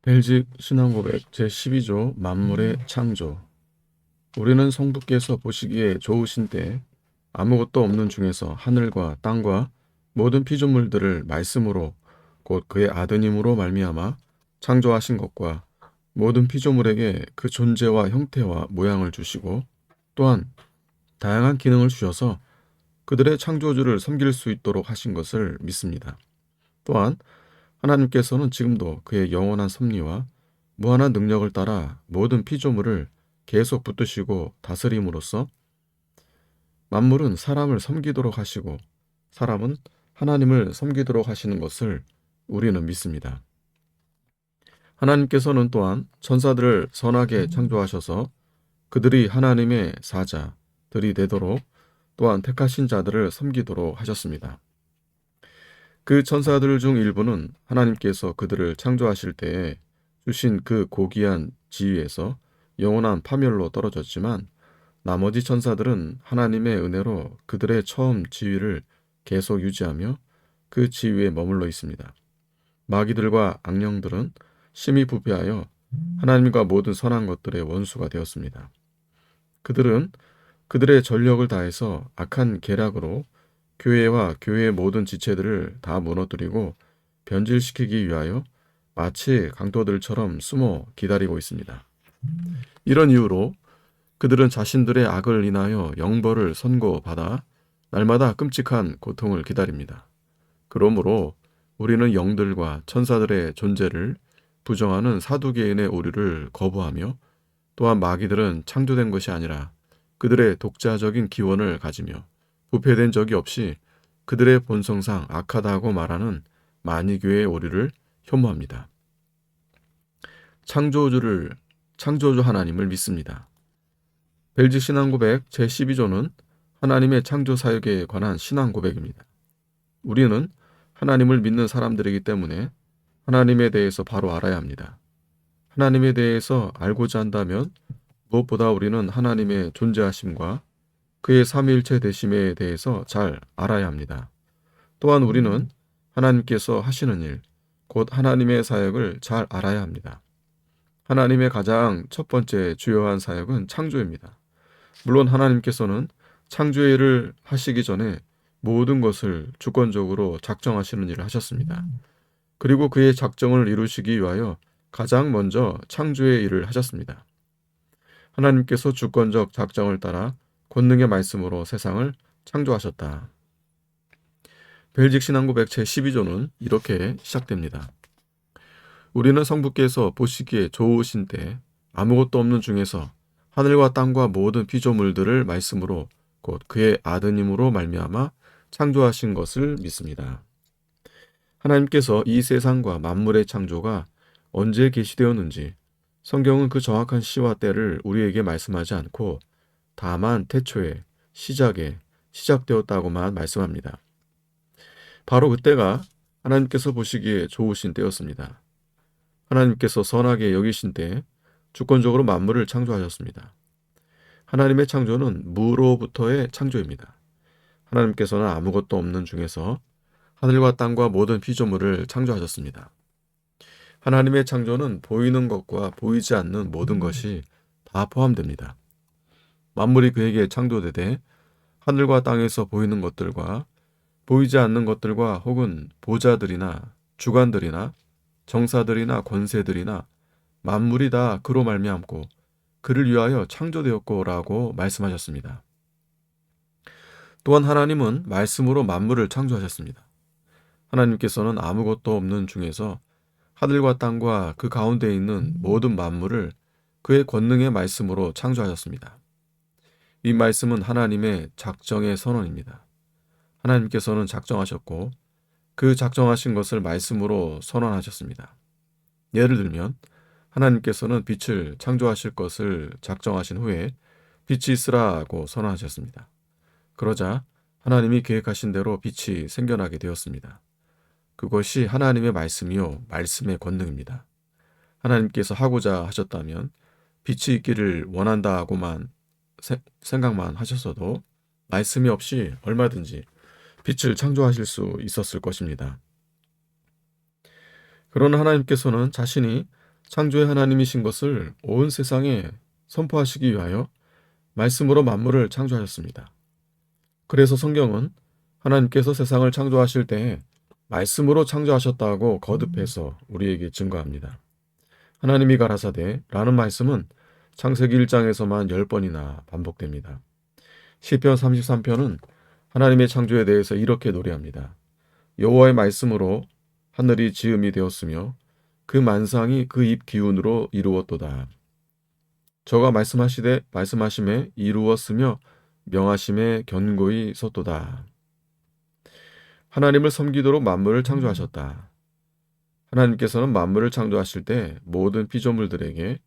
벨직 신앙고백 제12조 만물의 창조. 우리는 성부께서 보시기에 좋으신 때 아무것도 없는 중에서 하늘과 땅과 모든 피조물들을 말씀으로 곧 그의 아드님으로 말미암아 창조하신 것과 모든 피조물에게 그 존재와 형태와 모양을 주시고 또한 다양한 기능을 주셔서 그들의 창조주를 섬길 수 있도록 하신 것을 믿습니다. 또한 하나님께서는 지금도 그의 영원한 섭리와 무한한 능력을 따라 모든 피조물을 계속 붙드시고 다스림으로써 만물은 사람을 섬기도록 하시고 사람은 하나님을 섬기도록 하시는 것을 우리는 믿습니다. 하나님께서는 또한 천사들을 선하게 창조하셔서 그들이 하나님의 사자들이 되도록 또한 택하신 자들을 섬기도록 하셨습니다. 그 천사들 중 일부는 하나님께서 그들을 창조하실 때에 주신 그 고귀한 지위에서 영원한 파멸로 떨어졌지만 나머지 천사들은 하나님의 은혜로 그들의 처음 지위를 계속 유지하며 그 지위에 머물러 있습니다. 마귀들과 악령들은 심히 부패하여 하나님과 모든 선한 것들의 원수가 되었습니다. 그들은 그들의 전력을 다해서 악한 계략으로 교회와 교회의 모든 지체들을 다 무너뜨리고 변질시키기 위하여 마치 강도들처럼 숨어 기다리고 있습니다. 이런 이유로 그들은 자신들의 악을 인하여 영벌을 선고받아 날마다 끔찍한 고통을 기다립니다. 그러므로 우리는 영들과 천사들의 존재를 부정하는 사두개인의 오류를 거부하며 또한 마귀들은 창조된 것이 아니라 그들의 독자적인 기원을 가지며 부패된 적이 없이 그들의 본성상 악하다고 말하는 만이교의 오류를 혐오합니다. 창조주 하나님을 믿습니다. 벨직 신앙고백 제12조는 하나님의 창조 사역에 관한 신앙고백입니다. 우리는 하나님을 믿는 사람들이기 때문에 하나님에 대해서 바로 알아야 합니다. 하나님에 대해서 알고자 한다면 무엇보다 우리는 하나님의 존재하심과 그의 삼위일체 되심에 대해서 잘 알아야 합니다. 또한 우리는 하나님께서 하시는 일, 곧 하나님의 사역을 잘 알아야 합니다. 하나님의 가장 첫 번째 주요한 사역은 창조입니다. 물론 하나님께서는 창조의 일을 하시기 전에 모든 것을 주권적으로 작정하시는 일을 하셨습니다. 그리고 그의 작정을 이루시기 위하여 가장 먼저 창조의 일을 하셨습니다. 하나님께서 주권적 작정을 따라 권능의 말씀으로 세상을 창조하셨다. 벨직 신앙고백 제12조는 이렇게 시작됩니다. 우리는 성부께서 보시기에 좋으신 때 아무것도 없는 중에서 하늘과 땅과 모든 피조물들을 말씀으로 곧 그의 아드님으로 말미암아 창조하신 것을 믿습니다. 하나님께서 이 세상과 만물의 창조가 언제 계시되었는지 성경은 그 정확한 시와 때를 우리에게 말씀하지 않고 다만 태초에 시작에 시작되었다고만 말씀합니다. 바로 그때가 하나님께서 보시기에 좋으신 때였습니다. 하나님께서 선하게 여기신 때 주권적으로 만물을 창조하셨습니다. 하나님의 창조는 무로부터의 창조입니다. 하나님께서는 아무것도 없는 중에서 하늘과 땅과 모든 피조물을 창조하셨습니다. 하나님의 창조는 보이는 것과 보이지 않는 모든 것이 다 포함됩니다. 만물이 그에게 창조되되 하늘과 땅에서 보이는 것들과 보이지 않는 것들과 혹은 보좌들이나 주관들이나 정사들이나 권세들이나 만물이 다 그로 말미암고 그를 위하여 창조되었고라고 말씀하셨습니다. 또한 하나님은 말씀으로 만물을 창조하셨습니다. 하나님께서는 아무것도 없는 중에서 하늘과 땅과 그 가운데 있는 모든 만물을 그의 권능의 말씀으로 창조하셨습니다. 이 말씀은 하나님의 작정의 선언입니다. 하나님께서는 작정하셨고 그 작정하신 것을 말씀으로 선언하셨습니다. 예를 들면 하나님께서는 빛을 창조하실 것을 작정하신 후에 빛이 있으라고 선언하셨습니다. 그러자 하나님이 계획하신 대로 빛이 생겨나게 되었습니다. 그것이 하나님의 말씀이요 말씀의 권능입니다. 하나님께서 하고자 하셨다면 빛이 있기를 원한다고만 생각만 하셨어도 말씀이 없이 얼마든지 빛을 창조하실 수 있었을 것입니다. 그러나 하나님께서는 자신이 창조의 하나님이신 것을 온 세상에 선포하시기 위하여 말씀으로 만물을 창조하셨습니다. 그래서 성경은 하나님께서 세상을 창조하실 때 말씀으로 창조하셨다고 거듭해서 우리에게 증거합니다. 하나님이 가라사대 라는 말씀은 창세기 1장에서만 10번이나 반복됩니다. 시편 33편은 하나님의 창조에 대해서 이렇게 노래합니다. 여호와의 말씀으로 하늘이 지음이 되었으며 그 만상이 그 입 기운으로 이루었도다. 저가 말씀하시되 말씀하심에 이루었으며 명하심에 견고히 섰도다. 하나님을 섬기도록 만물을 창조하셨다. 하나님께서는 만물을 창조하실 때 모든 피조물들에게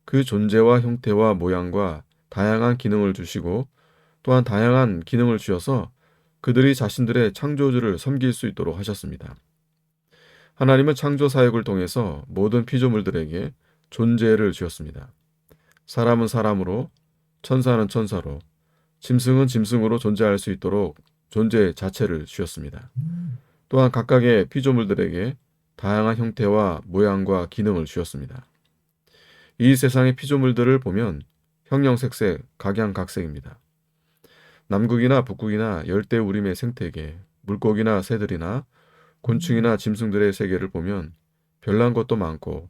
그 존재와 형태와 모양과 다양한 기능을 주시고 또한 다양한 기능을 주셔서 그들이 자신들의 창조주를 섬길 수 있도록 하셨습니다. 하나님은 창조 사역을 통해서 모든 피조물들에게 존재를 주셨습니다. 사람은 사람으로, 천사는 천사로, 짐승은 짐승으로 존재할 수 있도록 존재 자체를 주셨습니다. 또한 각각의 피조물들에게 다양한 형태와 모양과 기능을 주셨습니다. 이 세상의 피조물들을 보면 형형색색, 각양각색입니다. 남극이나 북극이나 열대우림의 생태계, 물고기나 새들이나 곤충이나 짐승들의 세계를 보면 별난 것도 많고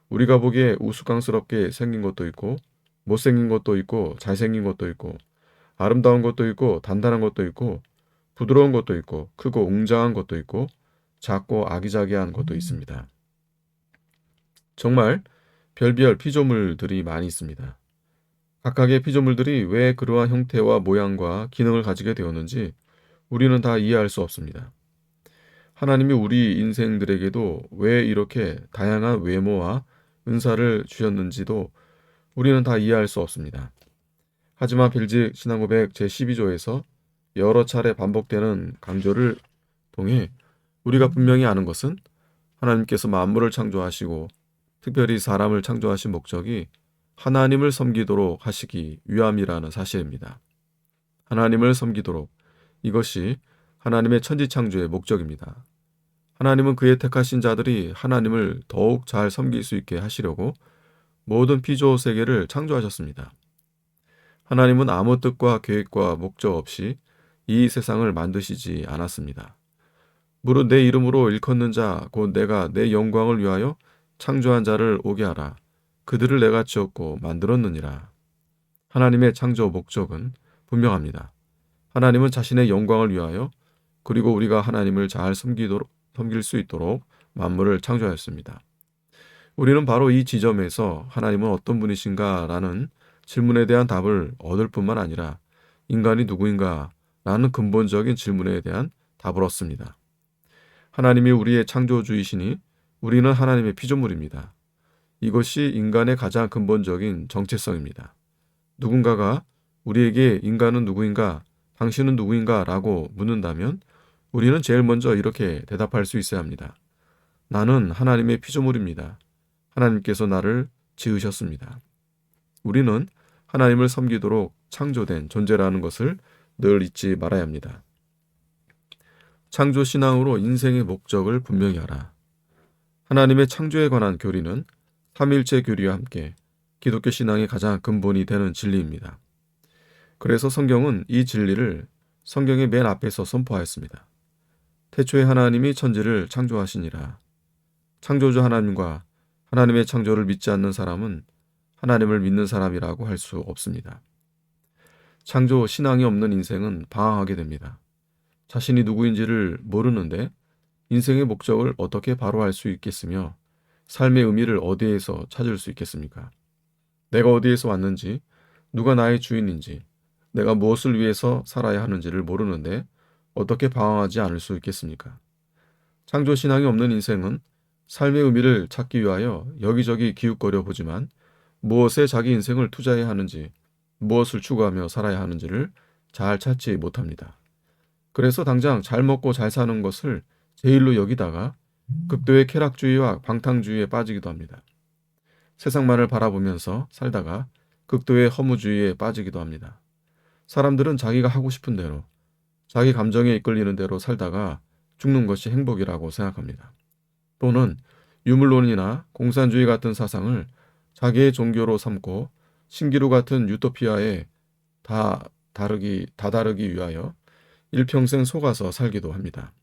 우리가 보기에 우스꽝스럽게 생긴 것도 있고 못생긴 것도 있고 잘생긴 것도 있고 아름다운 것도 있고 단단한 것도 있고 부드러운 것도 있고 크고 웅장한 것도 있고 작고 아기자기한 것도 있습니다. 정말 별별 피조물들이 많이 있습니다. 각각의 피조물들이 왜 그러한 형태와 모양과 기능을 가지게 되었는지 우리는 다 이해할 수 없습니다. 하나님이 우리 인생들에게도 왜 이렇게 다양한 외모와 은사를 주셨는지도 우리는 다 이해할 수 없습니다. 하지만 별직 신앙고백 제12조에서 여러 차례 반복되는 강조를 통해 우리가 분명히 아는 것은 하나님께서 만물을 창조하시고 특별히 사람을 창조하신 목적이 하나님을 섬기도록 하시기 위함이라는 사실입니다. 하나님을 섬기도록, 이것이 하나님의 천지창조의 목적입니다. 하나님은 그의 택하신 자들이 하나님을 더욱 잘 섬길 수 있게 하시려고 모든 피조 세계를 창조하셨습니다. 하나님은 아무 뜻과 계획과 목적 없이 이 세상을 만드시지 않았습니다. 무릇 내 이름으로 일컫는 자, 곧 내가 내 영광을 위하여 창조한 자를 오게 하라. 그들을 내가 지었고 만들었느니라. 하나님의 창조 목적은 분명합니다. 하나님은 자신의 영광을 위하여 그리고 우리가 하나님을 잘 섬길 수 있도록 만물을 창조하였습니다. 우리는 바로 이 지점에서 하나님은 어떤 분이신가 라는 질문에 대한 답을 얻을 뿐만 아니라 인간이 누구인가 라는 근본적인 질문에 대한 답을 얻습니다. 하나님이 우리의 창조주이시니 우리는 하나님의 피조물입니다. 이것이 인간의 가장 근본적인 정체성입니다. 누군가가 우리에게 인간은 누구인가, 당신은 누구인가 라고 묻는다면 우리는 제일 먼저 이렇게 대답할 수 있어야 합니다. 나는 하나님의 피조물입니다. 하나님께서 나를 지으셨습니다. 우리는 하나님을 섬기도록 창조된 존재라는 것을 늘 잊지 말아야 합니다. 창조신앙으로 인생의 목적을 분명히 하라. 하나님의 창조에 관한 교리는 삼위일체 교리와 함께 기독교 신앙의 가장 근본이 되는 진리입니다. 그래서 성경은 이 진리를 성경의 맨 앞에서 선포하였습니다. 태초에 하나님이 천지를 창조하시니라. 창조주 하나님과 하나님의 창조를 믿지 않는 사람은 하나님을 믿는 사람이라고 할 수 없습니다. 창조 신앙이 없는 인생은 방황하게 됩니다. 자신이 누구인지를 모르는데 인생의 목적을 어떻게 바로 알 수 있겠으며 삶의 의미를 어디에서 찾을 수 있겠습니까? 내가 어디에서 왔는지, 누가 나의 주인인지, 내가 무엇을 위해서 살아야 하는지를 모르는데 어떻게 방황하지 않을 수 있겠습니까? 창조 신앙이 없는 인생은 삶의 의미를 찾기 위하여 여기저기 기웃거려 보지만 무엇에 자기 인생을 투자해야 하는지, 무엇을 추구하며 살아야 하는지를 잘 찾지 못합니다. 그래서 당장 잘 먹고 잘 사는 것을 제일로 여기다가 극도의 쾌락주의와 방탕주의에 빠지기도 합니다. 세상만을 바라보면서 살다가 극도의 허무주의에 빠지기도 합니다. 사람들은 자기가 하고 싶은 대로, 자기 감정에 이끌리는 대로 살다가 죽는 것이 행복이라고 생각합니다. 또는 유물론이나 공산주의 같은 사상을 자기의 종교로 삼고 신기루 같은 유토피아에 다다르기 위하여 일평생 속아서 살기도 합니다.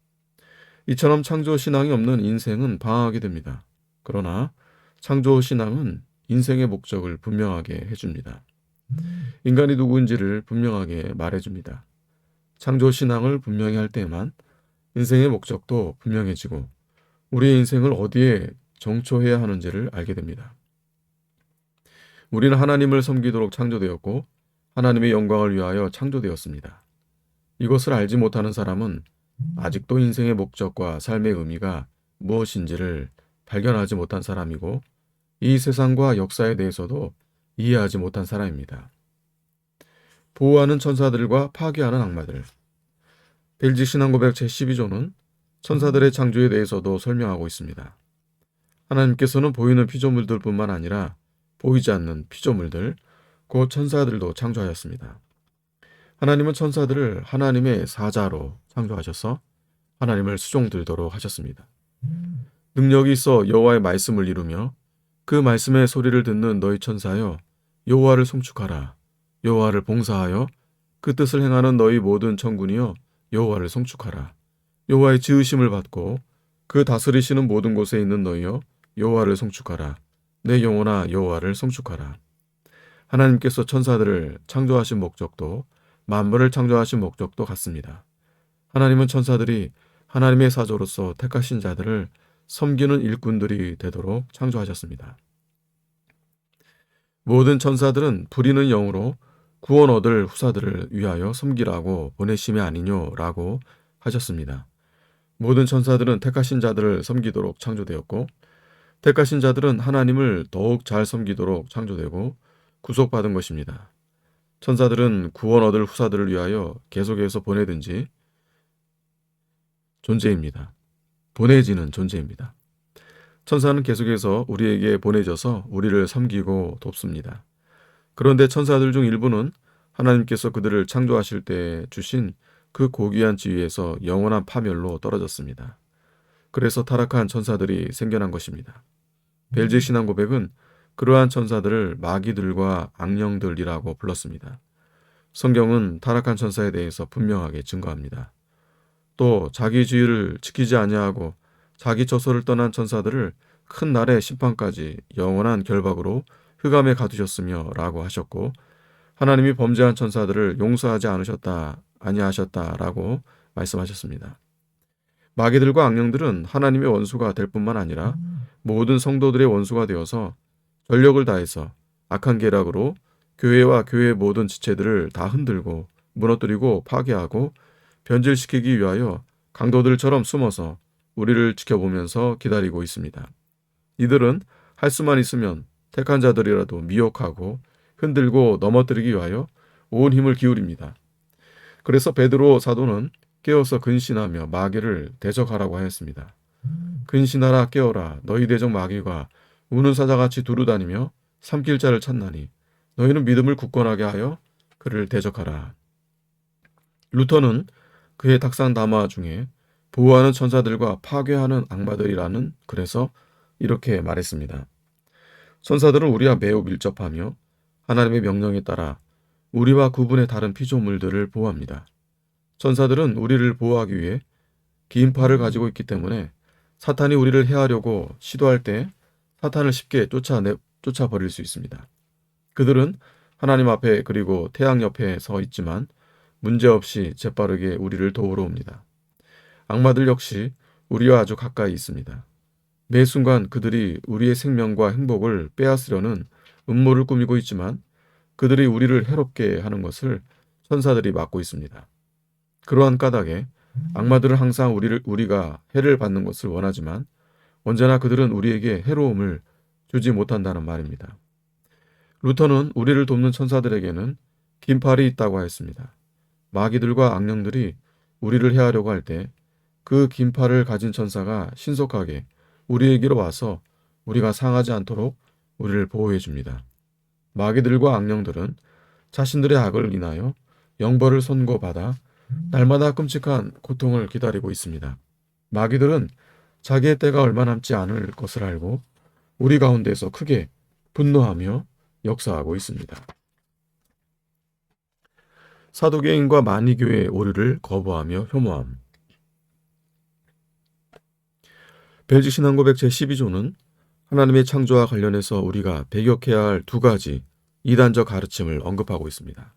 이처럼 창조 신앙이 없는 인생은 방황하게 됩니다. 그러나 창조 신앙은 인생의 목적을 분명하게 해줍니다. 인간이 누구인지를 분명하게 말해줍니다. 창조 신앙을 분명히 할 때에만 인생의 목적도 분명해지고 우리의 인생을 어디에 정초해야 하는지를 알게 됩니다. 우리는 하나님을 섬기도록 창조되었고 하나님의 영광을 위하여 창조되었습니다. 이것을 알지 못하는 사람은 아직도 인생의 목적과 삶의 의미가 무엇인지를 발견하지 못한 사람이고 이 세상과 역사에 대해서도 이해하지 못한 사람입니다. 보호하는 천사들과 파괴하는 악마들. 벨직 신앙고백 제12조는 천사들의 창조에 대해서도 설명하고 있습니다. 하나님께서는 보이는 피조물들뿐만 아니라 보이지 않는 피조물들, 곧 천사들도 창조하였습니다. 하나님은 천사들을 하나님의 사자로 창조하셔서 하나님을 수종들도록 하셨습니다. 능력이 있어 여호와의 말씀을 이루며 그 말씀의 소리를 듣는 너희 천사여 여호와를 송축하라. 여호와를 봉사하여 그 뜻을 행하는 너희 모든 천군이여 여호와를 송축하라. 여호와의 지으심을 받고 그 다스리시는 모든 곳에 있는 너희여 여호와를 송축하라. 내 영혼아 여호와를 송축하라. 하나님께서 천사들을 창조하신 목적도 만물을 창조하신 목적도 같습니다. 하나님은 천사들이 하나님의 사조로서 택하신 자들을 섬기는 일꾼들이 되도록 창조하셨습니다. 모든 천사들은 부리는 영으로 구원 얻을 후사들을 위하여 섬기라고 보내심이 아니뇨라고 하셨습니다. 모든 천사들은 택하신 자들을 섬기도록 창조되었고 택하신 자들은 하나님을 더욱 잘 섬기도록 창조되고 구속받은 것입니다. 천사들은 구원 얻을 후사들을 위하여 계속해서 보내지는 존재입니다. 천사는 계속해서 우리에게 보내져서 우리를 섬기고 돕습니다. 그런데 천사들 중 일부는 하나님께서 그들을 창조하실 때 주신 그 고귀한 지위에서 영원한 파멸로 떨어졌습니다. 그래서 타락한 천사들이 생겨난 것입니다. 벨직 신앙 고백은 그러한 천사들을 마귀들과 악령들이라고 불렀습니다. 성경은 타락한 천사에 대해서 분명하게 증거합니다. 또 자기 지위를 지키지 아니하고 자기 처소를 떠난 천사들을 큰 날의 심판까지 영원한 결박으로 흑암에 가두셨으며 라고 하셨고 하나님이 범죄한 천사들을 용서하지 아니하셨다라고 말씀하셨습니다. 마귀들과 악령들은 하나님의 원수가 될 뿐만 아니라 모든 성도들의 원수가 되어서 전력을 다해서 악한 계략으로 교회와 교회의 모든 지체들을 다 흔들고 무너뜨리고 파괴하고 변질시키기 위하여 강도들처럼 숨어서 우리를 지켜보면서 기다리고 있습니다. 이들은 할 수만 있으면 택한 자들이라도 미혹하고 흔들고 넘어뜨리기 위하여 온 힘을 기울입니다. 그래서 베드로 사도는 깨어서 근신하며 마귀를 대적하라고 하였습니다. 근신하라 깨어라 너희 대적 마귀가 우는 사자같이 두루다니며 삼킬 자를 찾나니 너희는 믿음을 굳건하게 하여 그를 대적하라. 루터는 그의 탁상 담화 중에 보호하는 천사들과 파괴하는 악마들이라는 글에서 이렇게 말했습니다. 천사들은 우리와 매우 밀접하며 하나님의 명령에 따라 우리와 구분의 다른 피조물들을 보호합니다. 천사들은 우리를 보호하기 위해 긴 팔을 가지고 있기 때문에 사탄이 우리를 해하려고 시도할 때 사탄을 쉽게 쫓아버릴 수 있습니다. 그들은 하나님 앞에 그리고 태양 옆에 서 있지만 문제없이 재빠르게 우리를 도우러 옵니다. 악마들 역시 우리와 아주 가까이 있습니다. 매 순간 그들이 우리의 생명과 행복을 빼앗으려는 음모를 꾸미고 있지만 그들이 우리를 해롭게 하는 것을 천사들이 막고 있습니다. 그러한 까닭에 악마들은 항상 우리가 해를 받는 것을 원하지만 언제나 그들은 우리에게 해로움을 주지 못한다는 말입니다. 루터는 우리를 돕는 천사들에게는 긴 팔이 있다고 하였습니다. 마귀들과 악령들이 우리를 해하려고 할 때 그 긴 팔을 가진 천사가 신속하게 우리에게로 와서 우리가 상하지 않도록 우리를 보호해 줍니다. 마귀들과 악령들은 자신들의 악을 인하여 영벌을 선고받아 날마다 끔찍한 고통을 기다리고 있습니다. 마귀들은 자기의 때가 얼마 남지 않을 것을 알고 우리 가운데서 크게 분노하며 역사하고 있습니다. 사도계인과 만이교의 오류를 거부하며 혐오함. 벨지 신앙고백 제12조는 하나님의 창조와 관련해서 우리가 배격해야 할 두 가지 이단적 가르침을 언급하고 있습니다.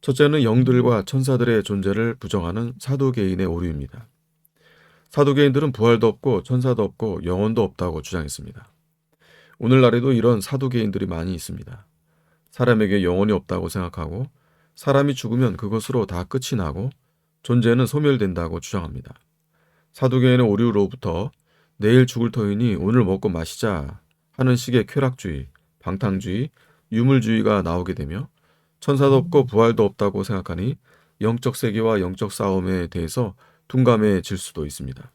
첫째는 영들과 천사들의 존재를 부정하는 사도계인의 오류입니다. 사도계인들은 부활도 없고 천사도 없고 영혼도 없다고 주장했습니다. 오늘날에도 이런 사도계인들이 많이 있습니다. 사람에게 영혼이 없다고 생각하고 사람이 죽으면 그것으로 다 끝이 나고 존재는 소멸된다고 주장합니다. 사도계인의 오류로부터 내일 죽을 터이니 오늘 먹고 마시자 하는 식의 쾌락주의, 방탕주의, 유물주의가 나오게 되며 천사도 없고 부활도 없다고 생각하니 영적 세계와 영적 싸움에 대해서 둔감해질 수도 있습니다.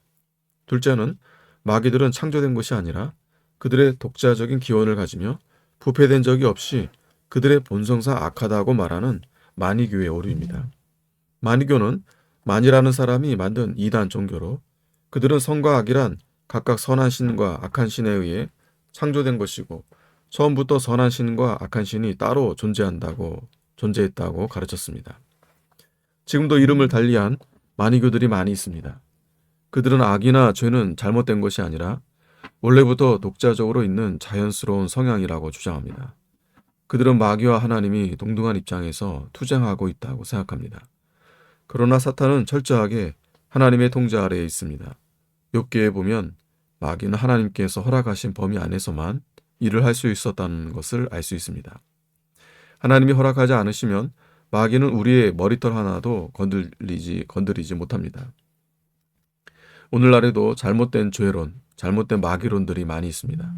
둘째는 마귀들은 창조된 것이 아니라 그들의 독자적인 기원을 가지며 부패된 적이 없이 그들의 본성상 악하다고 말하는 만이교의 오류입니다. 만이교는 만이라는 사람이 만든 이단 종교로 그들은 선과 악이란 각각 선한 신과 악한 신에 의해 창조된 것이고 처음부터 선한 신과 악한 신이 따로 존재했다고 가르쳤습니다. 지금도 이름을 달리한 만이교들이 많이 있습니다. 그들은 악이나 죄는 잘못된 것이 아니라 원래부터 독자적으로 있는 자연스러운 성향이라고 주장합니다. 그들은 마귀와 하나님이 동등한 입장에서 투쟁하고 있다고 생각합니다. 그러나 사탄은 철저하게 하나님의 통제 아래에 있습니다. 욥기에 보면 마귀는 하나님께서 허락하신 범위 안에서만 일을 할 수 있었다는 것을 알 수 있습니다. 하나님이 허락하지 않으시면 마귀는 우리의 머리털 하나도 건드리지 못합니다. 오늘날에도 잘못된 죄론, 잘못된 마귀론들이 많이 있습니다.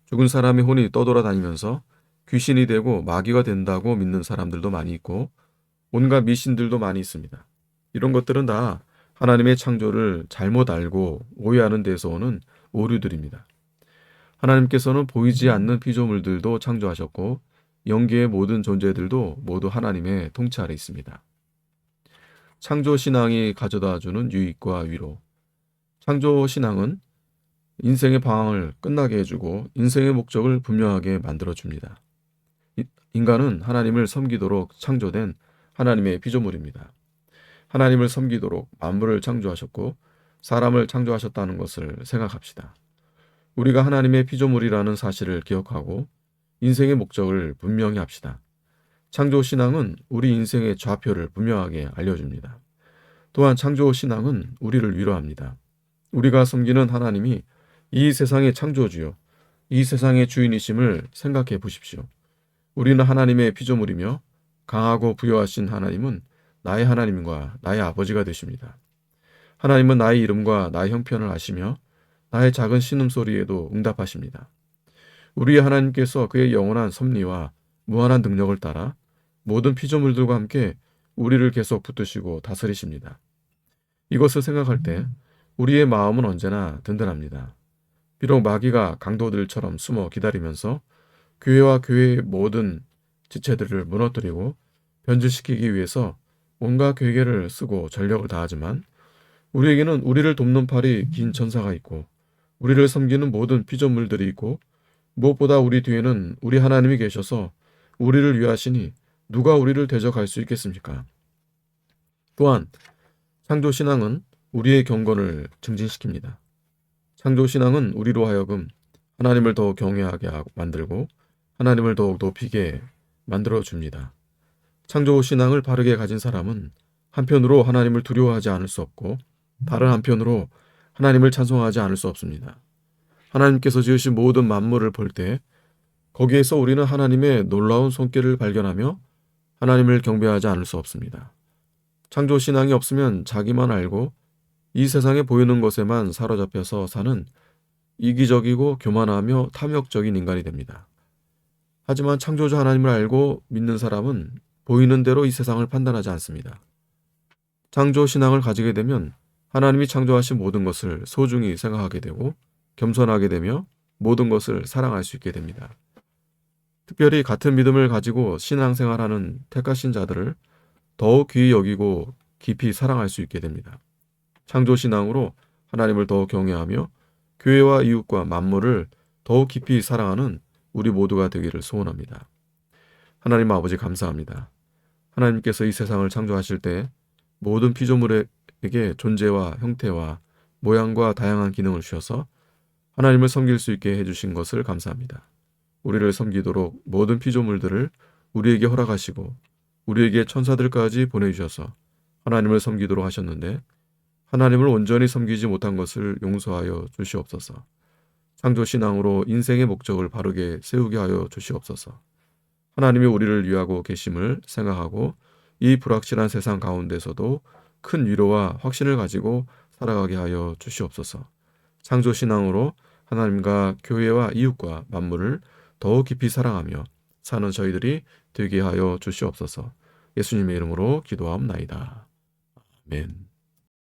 죽은 사람의 혼이 떠돌아다니면서 귀신이 되고 마귀가 된다고 믿는 사람들도 많이 있고 온갖 미신들도 많이 있습니다. 이런 것들은 다 하나님의 창조를 잘못 알고 오해하는 데서 오는 오류들입니다. 하나님께서는 보이지 않는 피조물들도 창조하셨고 영계의 모든 존재들도 모두 하나님의 통치 아래 있습니다. 창조신앙이 가져다주는 유익과 위로. 창조신앙은 인생의 방황을 끝나게 해주고 인생의 목적을 분명하게 만들어줍니다. 인간은 하나님을 섬기도록 창조된 하나님의 피조물입니다. 하나님을 섬기도록 만물을 창조하셨고 사람을 창조하셨다는 것을 생각합시다. 우리가 하나님의 피조물이라는 사실을 기억하고 인생의 목적을 분명히 합시다. 창조신앙은 우리 인생의 좌표를 분명하게 알려줍니다. 또한 창조신앙은 우리를 위로합니다. 우리가 섬기는 하나님이 이 세상의 창조주요, 이 세상의 주인이심을 생각해 보십시오. 우리는 하나님의 피조물이며 강하고 부여하신 하나님은 나의 하나님과 나의 아버지가 되십니다. 하나님은 나의 이름과 나의 형편을 아시며 나의 작은 신음소리에도 응답하십니다. 우리의 하나님께서 그의 영원한 섭리와 무한한 능력을 따라 모든 피조물들과 함께 우리를 계속 붙드시고 다스리십니다. 이것을 생각할 때 우리의 마음은 언제나 든든합니다. 비록 마귀가 강도들처럼 숨어 기다리면서 교회와 교회의 모든 지체들을 무너뜨리고 변질시키기 위해서 온갖 괴계를 쓰고 전력을 다하지만 우리에게는 우리를 돕는 팔이 긴 천사가 있고 우리를 섬기는 모든 피조물들이 있고 무엇보다 우리 뒤에는 우리 하나님이 계셔서 우리를 위하시니 누가 우리를 대적할 수 있겠습니까? 또한 창조신앙은 우리의 경건을 증진시킵니다. 창조신앙은 우리로 하여금 하나님을 더욱 경외하게 만들고 하나님을 더욱 높이게 만들어줍니다. 창조신앙을 바르게 가진 사람은 한편으로 하나님을 두려워하지 않을 수 없고 다른 한편으로 하나님을 찬송하지 않을 수 없습니다. 하나님께서 지으신 모든 만물을 볼 때 거기에서 우리는 하나님의 놀라운 손길을 발견하며 하나님을 경배하지 않을 수 없습니다. 창조신앙이 없으면 자기만 알고 이 세상에 보이는 것에만 사로잡혀서 사는 이기적이고 교만하며 탐욕적인 인간이 됩니다. 하지만 창조주 하나님을 알고 믿는 사람은 보이는 대로 이 세상을 판단하지 않습니다. 창조신앙을 가지게 되면 하나님이 창조하신 모든 것을 소중히 생각하게 되고 겸손하게 되며 모든 것을 사랑할 수 있게 됩니다. 특별히 같은 믿음을 가지고 신앙생활하는 택하신 자들을 더욱 귀히 여기고 깊이 사랑할 수 있게 됩니다. 창조신앙으로 하나님을 더 경외하며 교회와 이웃과 만물을 더욱 깊이 사랑하는 우리 모두가 되기를 소원합니다. 하나님 아버지 감사합니다. 하나님께서 이 세상을 창조하실 때 모든 피조물에게 존재와 형태와 모양과 다양한 기능을 주셔서 하나님을 섬길 수 있게 해주신 것을 감사합니다. 우리를 섬기도록 모든 피조물들을 우리에게 허락하시고 우리에게 천사들까지 보내주셔서 하나님을 섬기도록 하셨는데 하나님을 온전히 섬기지 못한 것을 용서하여 주시옵소서. 창조신앙으로 인생의 목적을 바르게 세우게 하여 주시옵소서. 하나님이 우리를 위하고 계심을 생각하고 이 불확실한 세상 가운데서도 큰 위로와 확신을 가지고 살아가게 하여 주시옵소서. 창조신앙으로 하나님과 교회와 이웃과 만물을 더욱 깊이 사랑하며 사는 저희들이 되게 하여 주시옵소서. 예수님의 이름으로 기도하옵나이다. 아멘.